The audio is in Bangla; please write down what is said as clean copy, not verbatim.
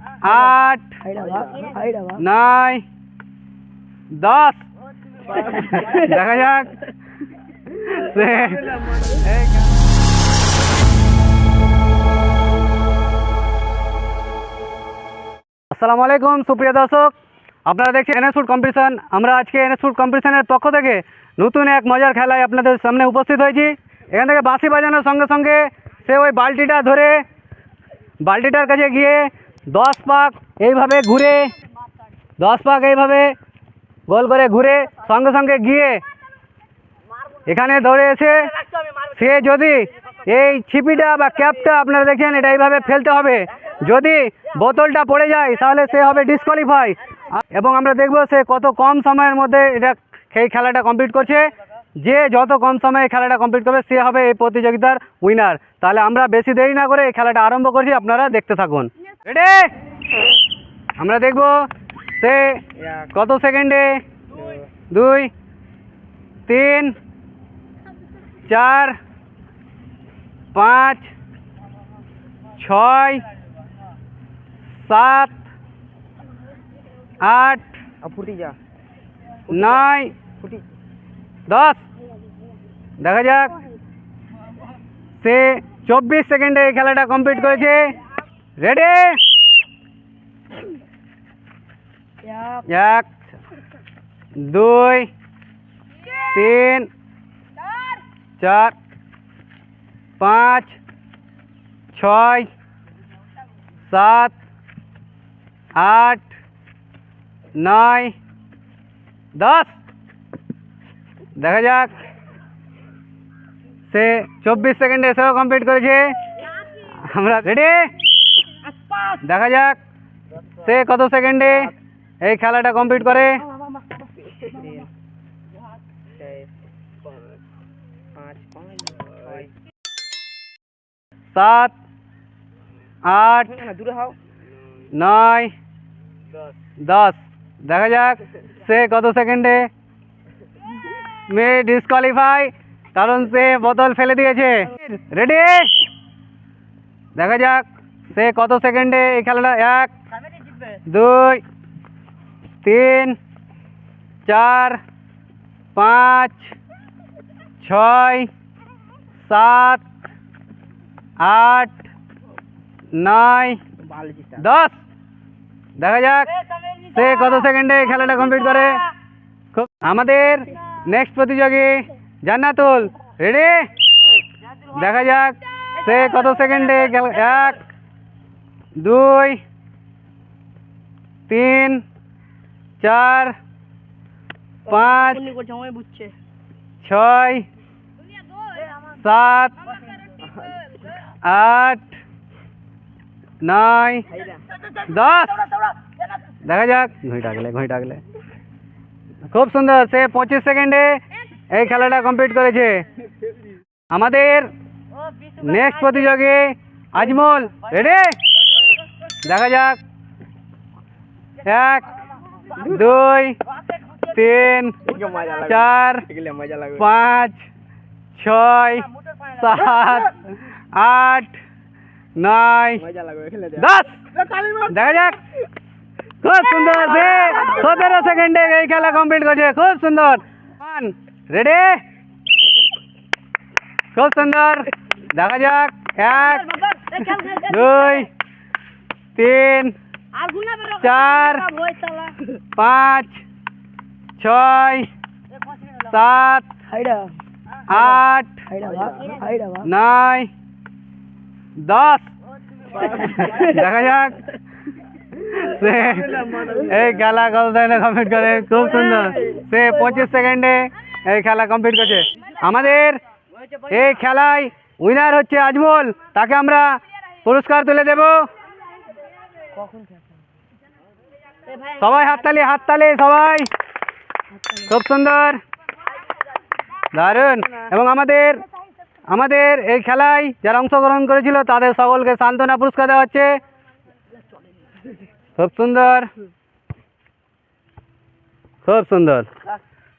8 9 10 দেখা যাক আসসালামু আলাইকুম সুপ্রিয় দর্শক, আপনারা দেখছেন এনএস ফুড কম্পিটিশন। আমরা আজকে এনএস ফুড কম্পিটিশনের পক্ষ থেকে নতুন এক মজার খেলায় আপনাদের সামনে উপস্থিত হয়েছি। এখান থেকে বাঁশি বাজানোর সঙ্গে সঙ্গে সে ওই বালতিটা ধরে বালতিটার কাছে গিয়ে 10 পাক এইভাবে ঘুরে 10 পাক এইভাবে গোল করে ঘুরে সঙ্গে সঙ্গে গিয়ে এখানে ধরে এসে সে যদি এই ছিপিটা বা ক্যাপটা আপনারা দেখেন এটা এইভাবে ফেলতে হবে। যদি বোতলটা পড়ে যায় তাহলে সে হবে ডিসকোয়ালিফাই। এবং আমরা দেখব সে কত কম সময়ের মধ্যে এটা এই খেলাটা কমপ্লিট করছে। যে যত কম সময়ে খেলাটা কমপ্লিট করবে সে হবে এই প্রতিযোগিতার উইনার। তাহলে আমরা বেশি দেরি না করে এই খেলাটা আরম্ভ করছি, আপনারা দেখতে থাকুন। রেডি? আমরা দেখব সে কত সেকেন্ডে 2 3 4 5 6 7 8 9 10 দেখা যাক সে 24 সেকেন্ডে এই খেলাটা কমপ্লিট করেছে। রেডি? 1 2 3 4 5 6 7 8 9 10 দেখা যাক সে 24 সেকেন্ডে এসেও কমপ্লিট করেছে। আমরা রেডি? দেখা যাক সে কত সেকেন্ডে এই খেলাটা কমপ্লিট করে। 7 8 9 10 দেখা যাক সে কত সেকেন্ডে মে ডিসকোয়ালিফাই, কারণ সে বোতল ফেলে দিয়েছে। রেডি? দেখা যাক সে কত সেকেন্ডে এই খেলাটা 1 2 3 4 5 6 7 8 9 10 দেখা যাক সে কত সেকেন্ডে খেলাটা কমপ্লিট করে। খুব আমাদের নেক্সট প্রতিযোগী জান্নাতুল। রেডি? দেখা যাক সে কত সেকেন্ডে 1 2 3 4 5 6 7 8 9 10 দেখা যাক ঘড়িটা গেলে খুব সুন্দর সে 25 সেকেন্ডে এই খেলাটা কমপ্লিট করেছে। আমাদের নেক্সট প্রতিযোগী আজমল। রেডি? দেখা যাক 1 2 3 4 5 6 7 8 9 10 দেখা যাক খুব সুন্দর সে 17 সেকেন্ডে এই খেলা কমপ্লিট করছে। খুব সুন্দর। রেডি? খুব সুন্দর। দেখা যাক 1 2 3 4 5 6 7 8 9 10 দেখা যাক সে এই খেলা কত কমপ্লিট করে। খুব সুন্দর সে 25 সেকেন্ডে এই খেলা কমপ্লিট করছে। আমাদের এই খেলায় উইনার হচ্ছে আজমল, তাকে আমরা পুরস্কার তুলে দেব। সবাই হাততালি সবাই। খুব সুন্দর, দারুণ। এবং আমাদের এই খেলায় যারা অংশগ্রহণ করেছিল তাদের সকলকে সান্ত্বনা পুরস্কার দেওয়া হচ্ছে। খুব সুন্দর, খুব সুন্দর।